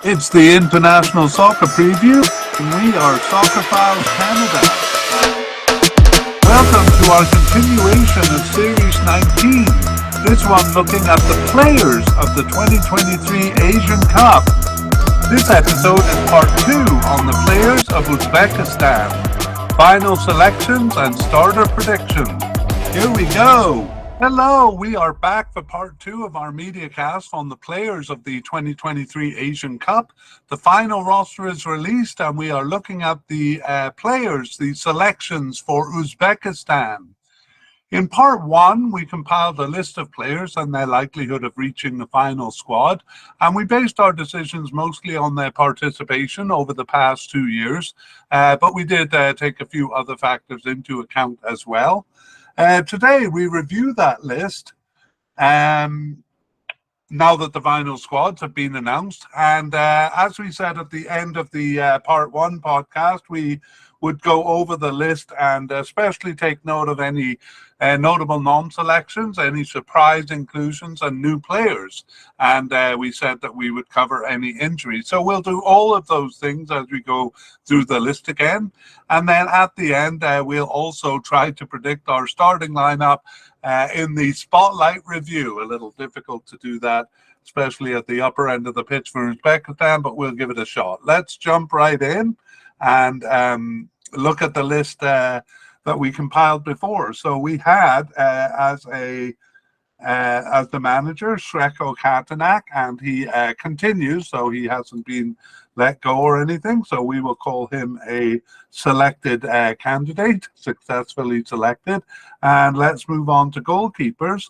It's the International Soccer Preview. We are Soccer Files Canada. Welcome to our continuation of Series 19. This one looking at the players of the 2023 Asian Cup. This episode is part 2 on the players of Uzbekistan. Final selections and starter predictions. Here we go. Hello, we are back for part 2 of our mediacast on the players of the 2023 Asian Cup. The final roster is released and we are looking at the players, the selections for Uzbekistan. In part 1, we compiled a list of players and their likelihood of reaching the final squad, and we based our decisions mostly on their participation over the past 2 years, but we did take a few other factors into account as well. Today, we review that list now that the final squads have been announced. And as we said at the end of the part 1 podcast, we would go over the list and especially take note of any notable non-selections, any surprise inclusions and new players. And we said that we would cover any injuries. So we'll do all of those things as we go through the list again. And then at the end, we'll also try to predict our starting lineup in the spotlight review. A little difficult to do that, especially at the upper end of the pitch for Uzbekistan, but we'll give it a shot. Let's jump right in and look at the list that we compiled before. So we had as the manager Shreko Katanak, and he continues, so he hasn't been let go or anything. So we will call him a selected candidate, successfully selected. And let's move on to goalkeepers.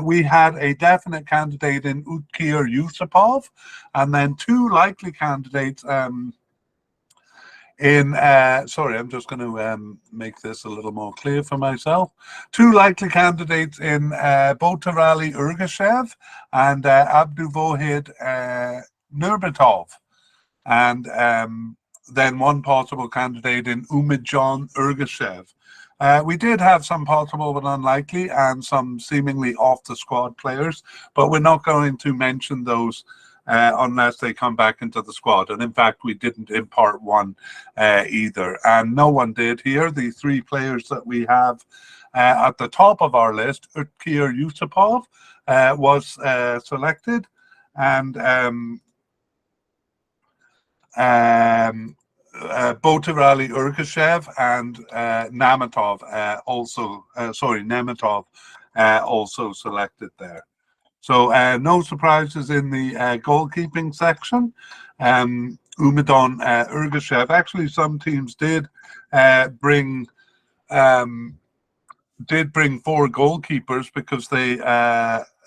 We had a definite candidate in Utkir Yusupov, and then 2 likely candidates sorry, I'm just going to make this a little more clear for myself. 2 likely candidates in Botarali Urgashev and Abduvohid Nurbatov. And then 1 possible candidate in Umidjon Urgashev. We did have some possible but unlikely and some seemingly off the squad players, but we're not going to mention those unless they come back into the squad. And in fact, we didn't in part 1 either. And no one did here. The 3 players that we have at the top of our list, Utkir Yusupov was selected, and Botarali Urgashev and Nematov also selected there. So no surprises in the goalkeeping section. Umidon Urgashev. Actually, some teams did bring 4 goalkeepers because they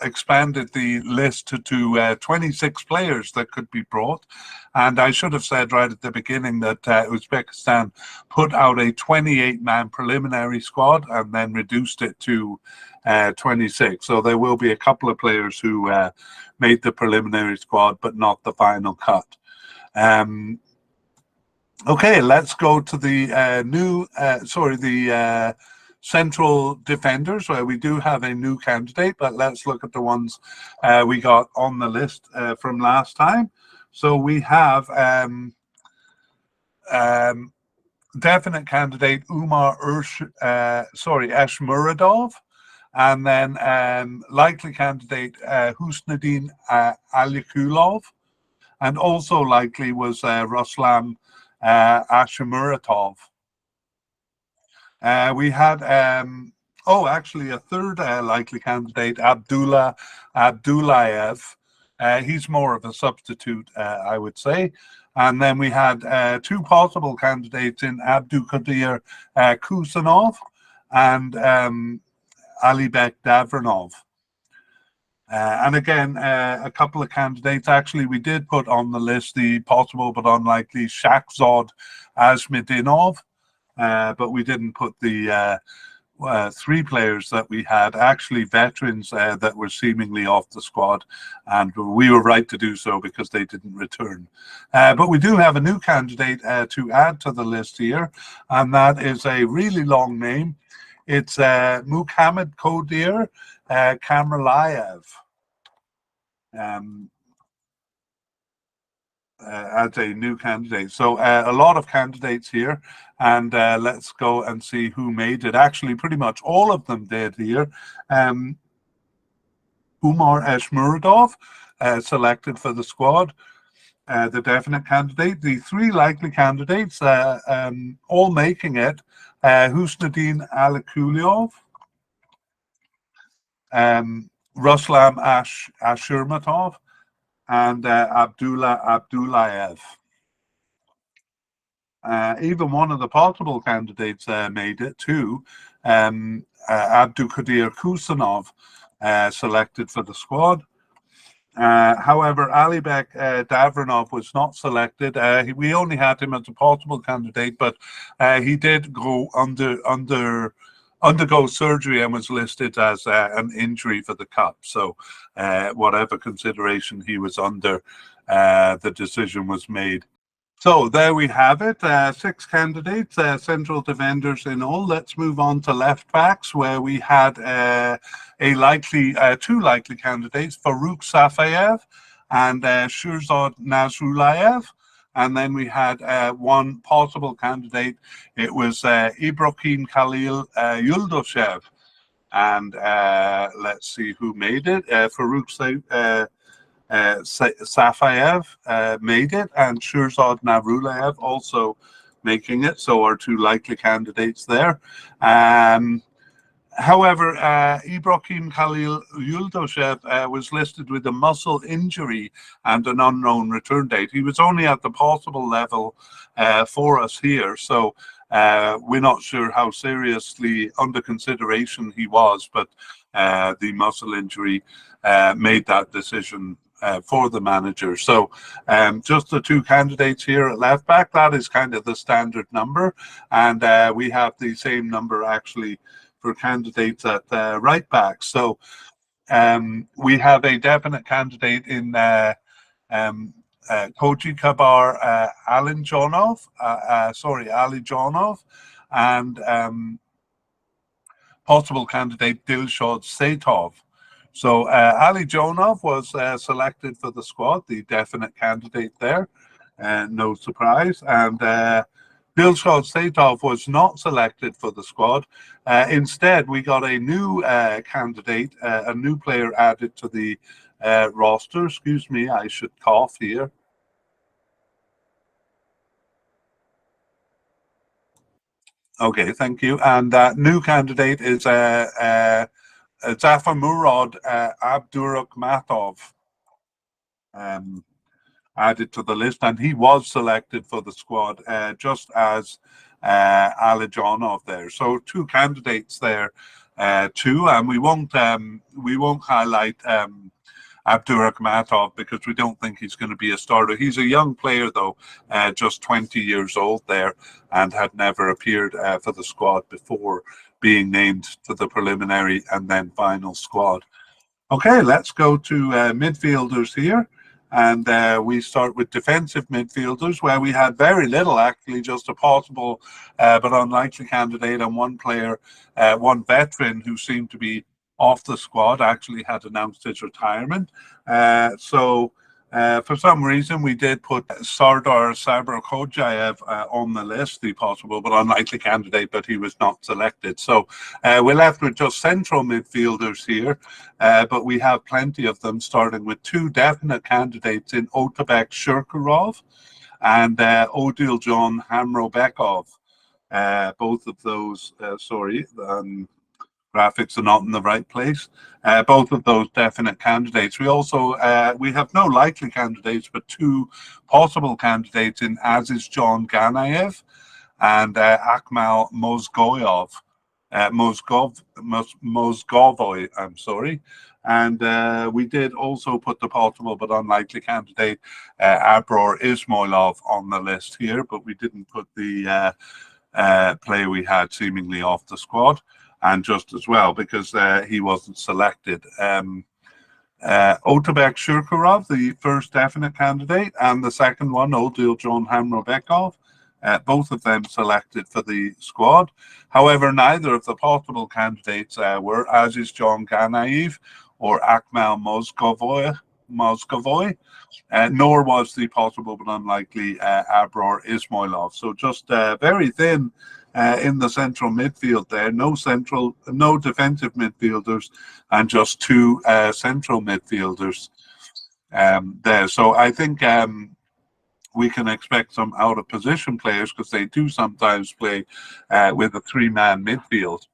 expanded the list to 26 players that could be brought. And I should have said right at the beginning that Uzbekistan put out a 28-man preliminary squad and then reduced it to 26. So there will be a couple of players who made the preliminary squad, but not the final cut. Okay, let's go to the central defenders, where we do have a new candidate, but let's look at the ones we got on the list from last time. So we have definite candidate Umar Eshmuradov, and then likely candidate Husnuddin Alikulov, and also likely was Ruslan Ashamuratov. We had actually a third likely candidate, Abdullah Abdullayev. He's more of a substitute, I would say. And then we had 2 possible candidates in Abdulkadir Kusanov and Alibek Davronov. And again, a couple of candidates. Actually, we did put on the list the possible but unlikely Shakzod Azmedinov, but we didn't put the 3 players that we had, actually veterans that were seemingly off the squad, and we were right to do so because they didn't return. But we do have a new candidate to add to the list here, and that is a really long name. It's Mukhammed Kodir Kamralayev. as a new candidate. So a lot of candidates here, and let's go and see who made it. Actually, pretty much all of them did here. Umar Eshmuradov selected for the squad, the definite candidate. The three likely candidates, all making it: Husnuddin Alikuliov, Ruslam Ashurmatov, and Abdullah Abdullayev. Even one of the possible candidates made it too. Abdulkadir Kusanov selected for the squad. However, Alibek Davronov was not selected. We only had him as a possible candidate, but he did go undergo surgery and was listed as an injury for the cup. So whatever consideration he was under, the decision was made. So there we have it, 6 candidates, central defenders in all. Let's move on to left backs, where we had two likely candidates, Farouk Safayev and Shurzad Nasrullayev. And then we had one possible candidate. It was Ibrahim Khalil Yuldoshev. And let's see who made it. Farouk Safayev made it, and Shurzad Nasrullayev also making it. So our two likely candidates there. However, Ibrahim Khalil Yuldoshev was listed with a muscle injury and an unknown return date. He was only at the possible level for us here, so we're not sure how seriously under consideration he was, but the muscle injury made that decision for the manager. So just the two candidates here at left back, that is kind of the standard number, and we have the same number actually for candidates at right back. So we have a definite candidate in Koji Kabar Alijonov, and possible candidate Dilshad Saitov. So Ali Jonov was selected for the squad, the definite candidate there, no surprise. And Dilshad Saitov was not selected for the squad. Instead, we got a new candidate, a new player added to the roster. Excuse me, I should cough here. Okay, thank you. And that new candidate is Zafar Murad Abdurakhmatov, added to the list, and he was selected for the squad, just as Alijonov there. So two candidates there too, and we won't highlight Abdurakhmatov because we don't think he's going to be a starter. He's a young player though, just 20 years old there, and had never appeared for the squad before being named to the preliminary and then final squad. Okay, let's go to midfielders here. And we start with defensive midfielders, where we had very little, actually, just a possible but unlikely candidate, and one player, one veteran who seemed to be off the squad, actually had announced his retirement. So for some reason, we did put Sardar Sabarkhodjayev on the list, the possible but unlikely candidate, but he was not selected. So we're left with just central midfielders here, but we have plenty of them, starting with two definite candidates in Otabek Shurkurov and Odiljon Hamrobekov. Both of those, graphics are not in the right place. Both of those definite candidates. We also we have no likely candidates, but two possible candidates in Azizjon Ganayev and Akmal Mozgovoy. I'm sorry. And we did also put the possible but unlikely candidate Abror Ismailov on the list here, but we didn't put the player we had seemingly off the squad, and just as well because he wasn't selected. Otabek Shurkurov, the first definite candidate, and the second one, Odiljon Hamrobekov, both of them selected for the squad. However, neither of the possible candidates were Azizjon Ganayev or Akmal Moscovoy, nor was the possible but unlikely Abror Ismailov. So just very thin in the central midfield there. No defensive midfielders, and just two central midfielders there. So I think we can expect some out of position players, because they do sometimes play with a three-man midfield.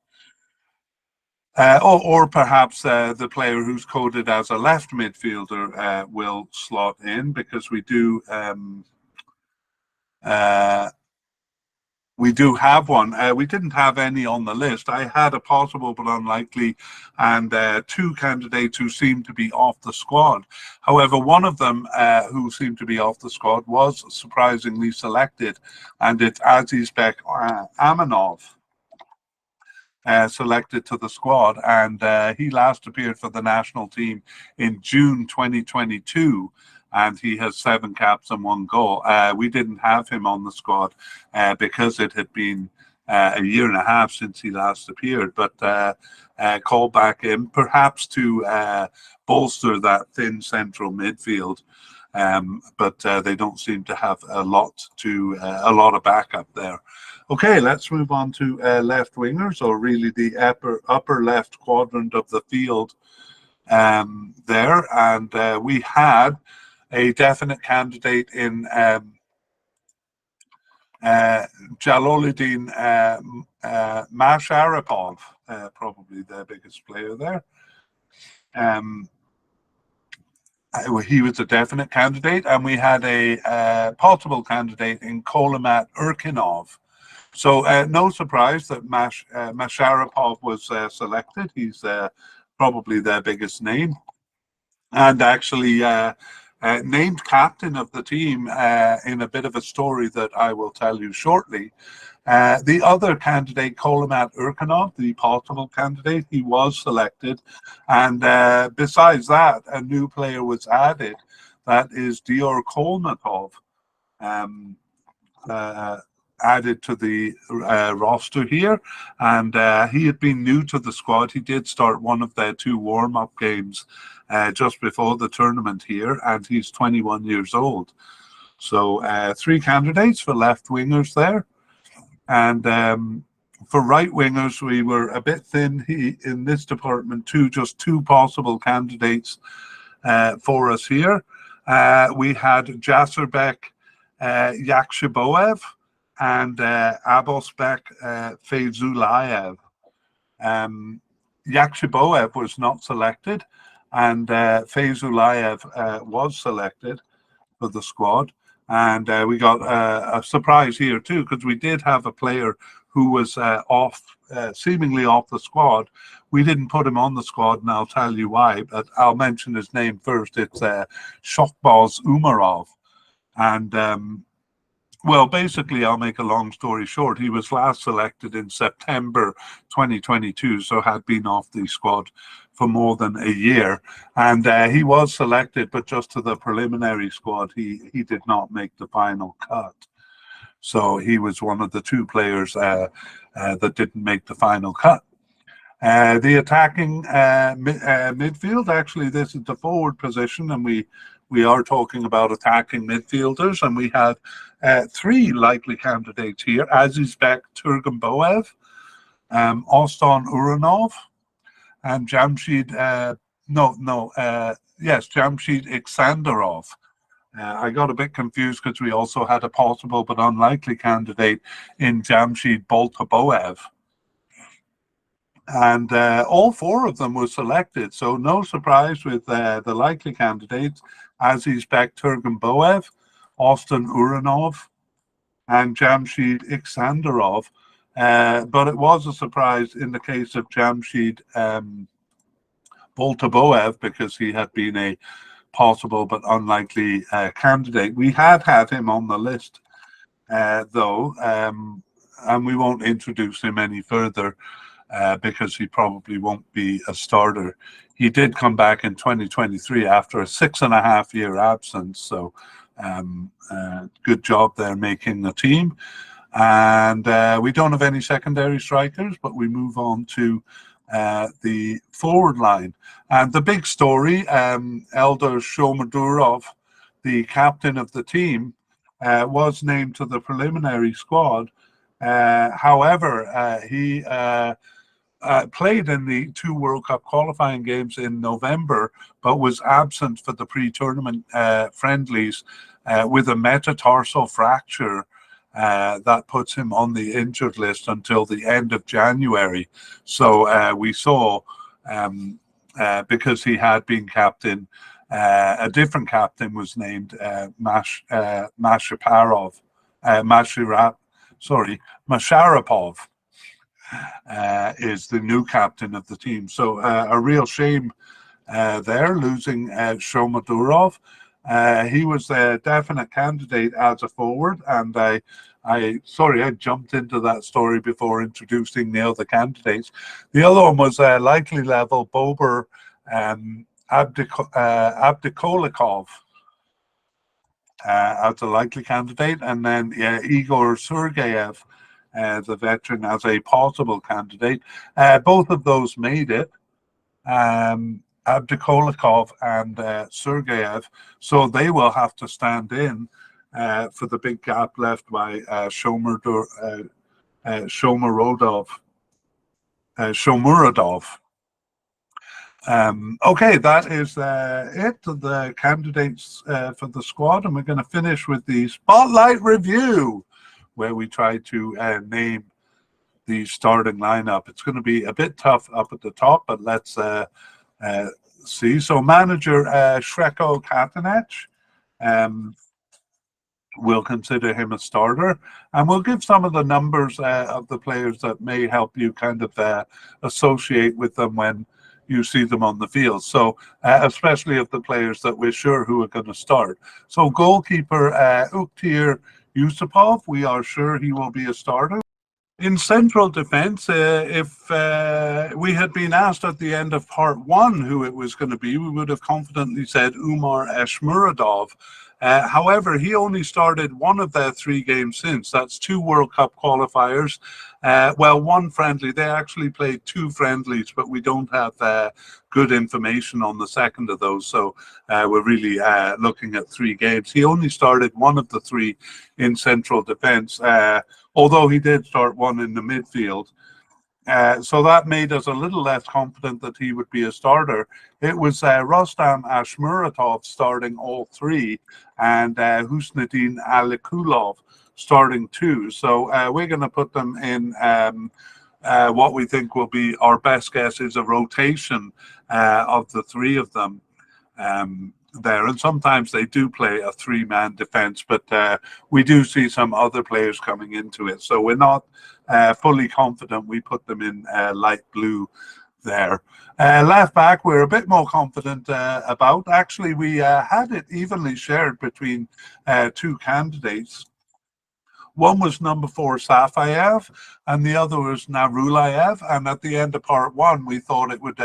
Or perhaps the player who's coded as a left midfielder will slot in, because we do have one. We didn't have any on the list. I had a possible but unlikely, and two candidates who seemed to be off the squad. However, one of them who seemed to be off the squad was surprisingly selected, and it's Azizbek Aminov. Selected to the squad, and he last appeared for the national team in June 2022, and he has 7 caps and 1 goal. We didn't have him on the squad because it had been a year and a half since he last appeared, but called back in, perhaps to bolster that thin central midfield. But they don't seem to have a lot of backup there. Okay, let's move on to left wingers, or really the upper left quadrant of the field there. And we had a definite candidate in Jaloluddin Masharipov, probably their biggest player there. He was a definite candidate, and we had a possible candidate in Kolomat Urkinov. So no surprise that Masharipov was selected. He's probably their biggest name, and actually named captain of the team in a bit of a story that I will tell you shortly. The other candidate, Kolomat Urkinov, the possible candidate, he was selected. And besides that, a new player was added. That is Dior Kolmatov, added to the roster here. And he had been new to the squad. He did start one of their 2 warm-up games just before the tournament here, and he's 21 years old. So 3 candidates for left wingers there. And for right wingers, we were a bit thin in this department too. Just 2 possible candidates for us here. We had Jasirbek Yakshiboev and Abosbek Feyzulayev. Yakshiboev was not selected, and Feyzulayev was selected for the squad. And we got a surprise here too, because we did have a player who was seemingly off the squad. We didn't put him on the squad, and I'll tell you why, but I'll mention his name first. It's Shokbaz Umarov. And well, basically, I'll make a long story short. He was last selected in September 2022, so had been off the squad for more than a year. And he was selected, but just to the preliminary squad. He did not make the final cut. So he was one of the 2 players that didn't make the final cut. The attacking midfield, actually, this is the forward position, and we are talking about attacking midfielders, and we had 3 likely candidates here: Azizbek Turgumboev, Oston Uranov, and Jamshid Iksandarov. I got a bit confused because we also had a possible but unlikely candidate in Jamshid Boltaboev. And all 4 of them were selected, so no surprise with the likely candidates: Azizbek Turgumboev, Oston Uranov, and Jamshid Iksandarov. But it was a surprise in the case of Jamshid Boltaboev, because he had been a possible but unlikely candidate. We had him on the list, though, and we won't introduce him any further. Because he probably won't be a starter. He did come back in 2023 after a 6.5-year absence, so good job there making the team. And we don't have any secondary strikers, but we move on to the forward line. And the big story, Eldar Shomadurov, the captain of the team, was named to the preliminary squad. However, he played in the 2 World Cup qualifying games in November, but was absent for the pre-tournament friendlies with a metatarsal fracture that puts him on the injured list until the end of January. So we saw, because he had been captain, a different captain was named Masharapov. Is the new captain of the team. So a real shame there, losing Shomadurov. He was a definite candidate as a forward, and I jumped into that story before introducing the other candidates. The other one was likely level Bobur Abdikolikov as a likely candidate, and then Igor Sergeyev, the veteran, as a possible candidate. Both of those made it, Abdikolikov and Sergeyev, so they will have to stand in for the big gap left by Shomurodov. Okay, that is it, the candidates for the squad, and we're going to finish with the Spotlight Review, where we try to name the starting lineup. It's going to be a bit tough up at the top, but let's see. So manager Shreko Katanec, we'll consider him a starter, and we'll give some of the numbers of the players that may help you kind of associate with them when you see them on the field. So especially of the players that we're sure who are going to start. So goalkeeper Uktir Yusupov, we are sure he will be a starter. In central defense, if we had been asked at the end of part 1 who it was going to be, we would have confidently said Umar Eshmuradov. However, he only started one of their 3 games since. That's 2 World Cup qualifiers. Well, 1 friendly. They actually played 2 friendlies, but we don't have good information on the second of those. So we're really looking at 3 games. He only started 1 of the 3 in central defense, although he did start 1 in the midfield. So that made us a little less confident that he would be a starter. It was Rostam Ashmuratov starting all 3, and Husnudin Alikulov starting 2. So we're going to put them in what we think will be, our best guess is, a rotation of the 3 of them there. And sometimes they do play a 3-man defense, but we do see some other players coming into it. So we're not fully confident. We put them in light blue there. Left back, we're a bit more confident about. Actually, we had it evenly shared between 2 candidates. One was number 4, Safayev, and the other was Narulayev. And at the end of part 1, we thought it would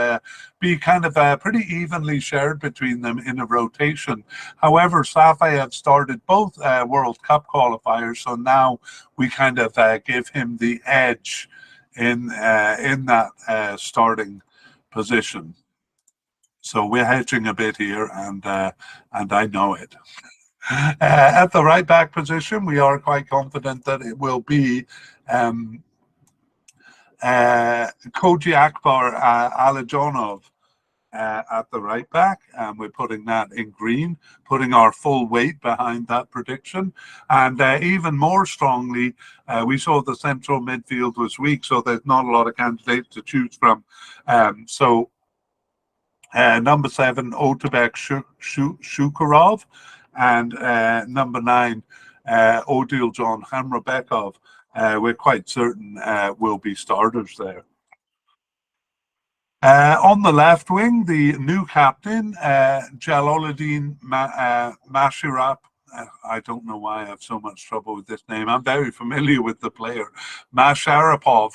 be kind of pretty evenly shared between them in a rotation. However, Safayev started both World Cup qualifiers, so now we kind of give him the edge in that starting position. So we're hedging a bit here, and I know it. At the right back position, we are quite confident that it will be Koji Akbar Alajonov at the right back, and we're putting that in green, putting our full weight behind that prediction. And even more strongly, we saw the central midfield was weak, so there's not a lot of candidates to choose from. So number 7, Otabek Shukurov, and number 9, Odil John Hamrabekov, we're quite certain will be starters there. On the left wing, the new captain, Jaloluddin Mashirap. I don't know why I have so much trouble with this name. I'm very familiar with the player, Masharapov.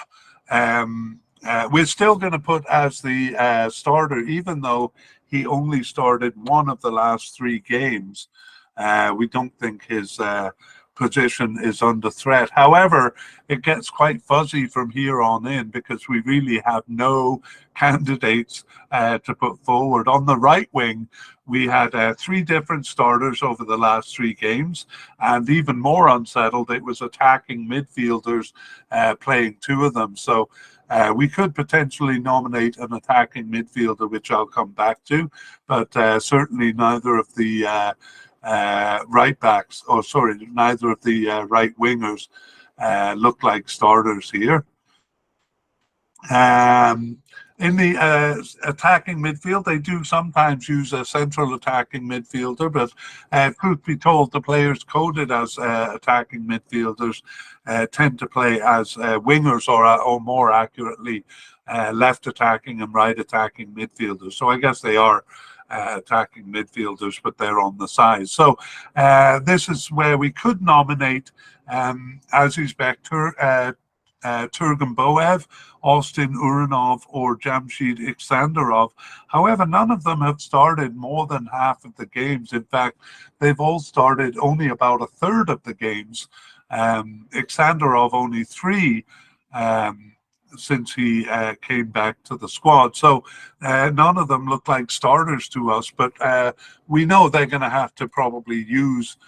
We're still going to put as the starter, even though he only started 1 of the last 3 games. We don't think his position is under threat. However, it gets quite fuzzy from here on in because we really have no candidates to put forward. On the right wing, we had 3 different starters over the last 3 games, and even more unsettled, it was attacking midfielders playing 2 of them. So we could potentially nominate an attacking midfielder, which I'll come back to, but certainly neither of the right backs, neither of the right wingers look like starters here. In the attacking midfield, they do sometimes use a central attacking midfielder, but truth be told, the players coded as attacking midfielders tend to play as wingers, or more accurately, left attacking and right attacking midfielders. So I guess they are attacking midfielders, but they're on the side. So this is where we could nominate Uzbek Turgomboev, Austin Uranov, or Jamshid Iksandarov. However, none of them have started more than half of the games. In fact, they've all started only about a third of the games. Iksandarov only 3 since he came back to the squad. So none of them look like starters to us, but we know they're going to have to probably use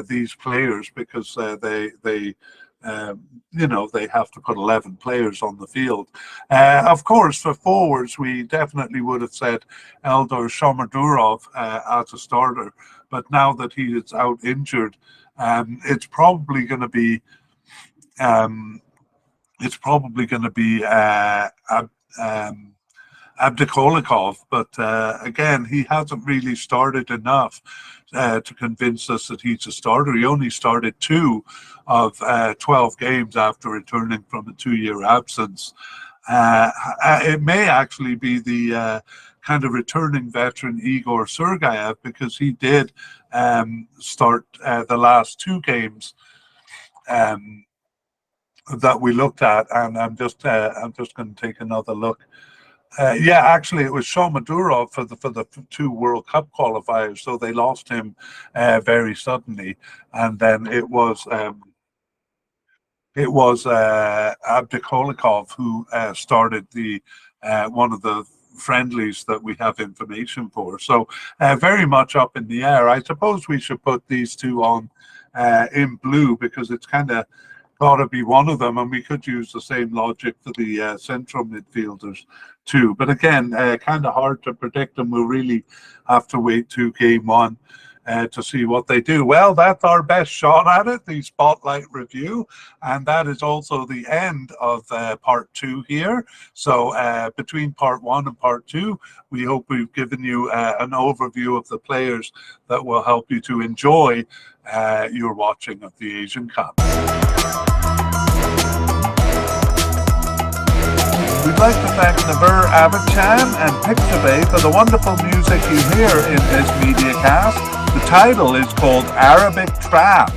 these players because they have to put 11 players on the field. Of course, for forwards, we definitely would have said Eldar Shomadurov as a starter, but now that he is out injured, it's probably going to be Abdikolikov, but again, he hasn't really started enough to convince us that he's a starter. He only started 2 of 12 games after returning from a 2-year absence. It may actually be the kind of returning veteran Igor Sergeyev, because he did start the last 2 games that we looked at, and I'm just going to take another look. Yeah, actually, it was Shomadurov for the 2 World Cup qualifiers, so they lost him very suddenly, and then it was Abdikolikov who started the one of the friendlies that we have information for. So very much up in the air. I suppose we should put these 2 on in blue, because it's kind of got to be one of them, and we could use the same logic for the central midfielders too. But again, kind of hard to predict, and we'll really have to wait to game 1 to see what they do. Well, that's our best shot at it, the spotlight review, and that is also the end of part 2 here. So between part 1 and part 2, we hope we've given you an overview of the players that will help you to enjoy your watching of the Asian Cup. We'd like to thank Naver Abidchan and Pictabay for the wonderful music you hear in this mediacast. The title is called Arabic Trap.